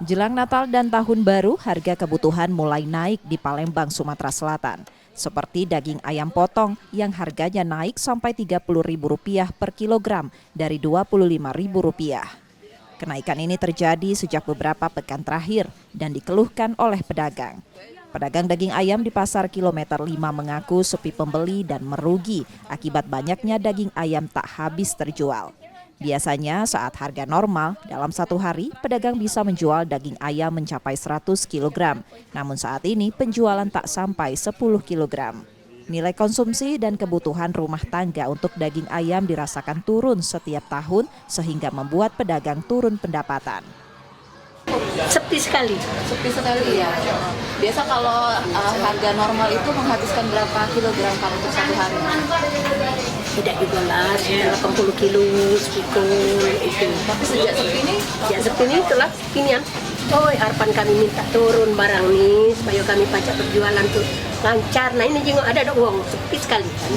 Jelang Natal dan Tahun Baru, harga kebutuhan mulai naik di Palembang, Sumatera Selatan. Seperti daging ayam potong yang harganya naik sampai Rp30.000 per kilogram dari Rp25.000. Kenaikan ini terjadi sejak beberapa pekan terakhir dan dikeluhkan oleh pedagang. Pedagang daging ayam di pasar kilometer 5 mengaku sepi pembeli dan merugi akibat banyaknya daging ayam tak habis terjual. Biasanya saat harga normal, dalam satu hari pedagang bisa menjual daging ayam mencapai 100 kg. Namun saat ini penjualan tak sampai 10 kg. Nilai konsumsi dan kebutuhan rumah tangga untuk daging ayam dirasakan turun setiap tahun sehingga membuat pedagang turun pendapatan. Sepi sekali. Sepi sekali ya. Biasa kalau harga normal itu menghabiskan berapa kilogram kalau untuk satu hari? Tidak juga lah, 80 kilo sepikul itu. Tapi sejak sepi ini, Sepi ini itulah seginian. Oh, harapan kami minta turun barang nih supaya kami pajak berjualan tuh lancar. Nah ini juga ada uang, sepi sekali kan.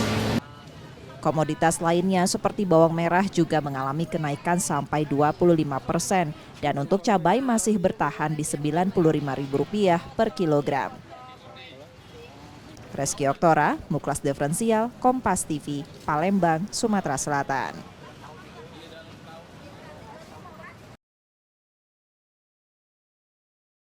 Komoditas lainnya seperti bawang merah juga mengalami kenaikan sampai 25% dan untuk cabai masih bertahan di Rp95.000 per kilogram. Reski Oktora, Muklas Diferensial, Kompas TV, Palembang, Sumatera Selatan.